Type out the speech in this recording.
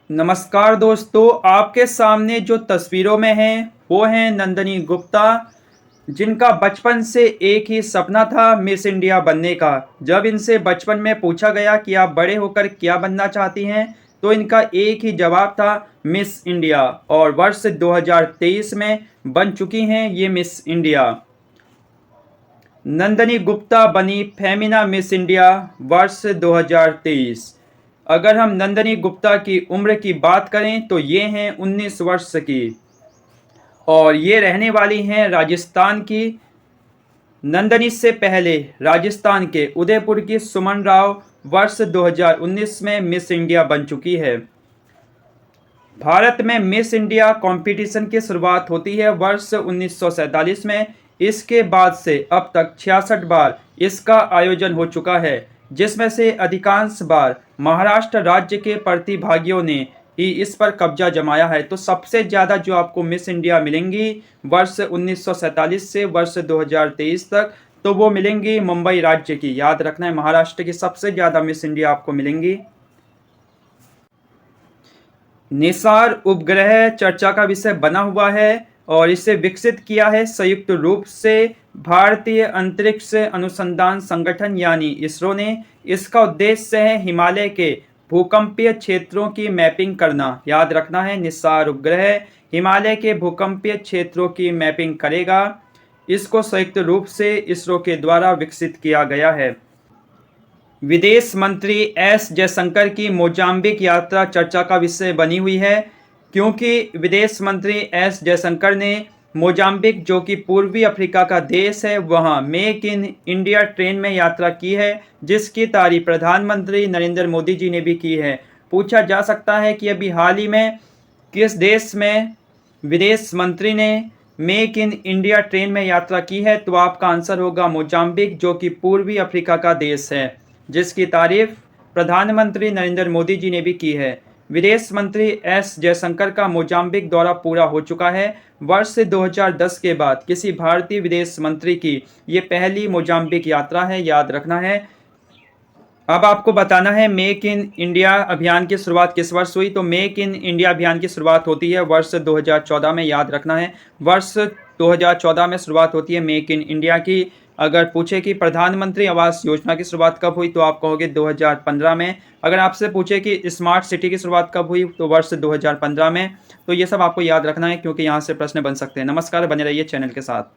नमस्कार दोस्तों, आपके सामने जो तस्वीरों में हैं वो हैं नंदिनी गुप्ता, जिनका बचपन से एक ही सपना था मिस इंडिया बनने का। जब इनसे बचपन में पूछा गया कि आप बड़े होकर क्या बनना चाहती हैं, तो इनका एक ही जवाब था मिस इंडिया, और वर्ष 2023 में बन चुकी हैं ये मिस इंडिया। नंदिनी गुप्ता बनी फेमिना मिस इंडिया वर्ष 2023। अगर हम नंदिनी गुप्ता की उम्र की बात करें तो ये हैं 19 वर्ष की, और ये रहने वाली हैं राजस्थान की। नंदिनी से पहले राजस्थान के उदयपुर की सुमन राव वर्ष 2019 में मिस इंडिया बन चुकी है। भारत में मिस इंडिया कंपटीशन की शुरुआत होती है वर्ष 1947 में। इसके बाद से अब तक 66 बार इसका आयोजन हो चुका है, जिसमें से अधिकांश बार महाराष्ट्र राज्य के प्रतिभागियों ने ही इस पर कब्जा जमाया है। तो सबसे ज़्यादा जो आपको मिस इंडिया मिलेंगी वर्ष 1947 से वर्ष 2023 तक, तो वो मिलेंगी मुंबई राज्य की। याद रखना है, महाराष्ट्र की सबसे ज़्यादा मिस इंडिया आपको मिलेंगी। निसार उपग्रह चर्चा का विषय बना हुआ है, और इसे विकसित किया है संयुक्त रूप से भारतीय अंतरिक्ष अनुसंधान संगठन यानी इसरो ने। इसका उद्देश्य है हिमालय के भूकंपीय क्षेत्रों की मैपिंग करना। याद रखना है, निसार उपग्रह हिमालय के भूकंपीय क्षेत्रों की मैपिंग करेगा। इसको संयुक्त रूप से इसरो के द्वारा विकसित किया गया है। विदेश मंत्री एस जयशंकर की मोजाम्बिक यात्रा चर्चा का विषय बनी हुई है, क्योंकि विदेश मंत्री एस जयशंकर ने मोजाम्बिक, जो कि पूर्वी अफ्रीका का देश है, वहां मेक इन इंडिया ट्रेन में यात्रा की है, जिसकी तारीफ प्रधानमंत्री नरेंद्र मोदी जी ने भी की है। पूछा जा सकता है कि अभी हाल ही में किस देश में विदेश मंत्री ने मेक इन इंडिया ट्रेन में यात्रा की है, तो आपका आंसर होगा मोजाम्बिक, जो कि पूर्वी अफ्रीका का देश है, जिसकी तारीफ प्रधानमंत्री नरेंद्र मोदी जी ने भी की है। विदेश मंत्री एस जयशंकर का मोजाम्बिक दौरा पूरा हो चुका है। वर्ष 2010 के बाद किसी भारतीय विदेश मंत्री की ये पहली मोजाम्बिक यात्रा है, याद रखना है। अब आपको बताना है मेक इन इंडिया अभियान की शुरुआत किस वर्ष हुई। तो मेक इन इंडिया अभियान की शुरुआत होती है वर्ष 2014 में, याद रखना है। वर्ष 2014 में शुरुआत होती है मेक इन इंडिया की। अगर पूछे कि प्रधानमंत्री आवास योजना की शुरुआत कब हुई, तो आप कहोगे 2015 में। अगर आपसे पूछे कि स्मार्ट सिटी की शुरुआत कब हुई, तो वर्ष 2015 में। तो ये सब आपको याद रखना है, क्योंकि यहाँ से प्रश्न बन सकते हैं। नमस्कार, बने रहिए चैनल के साथ।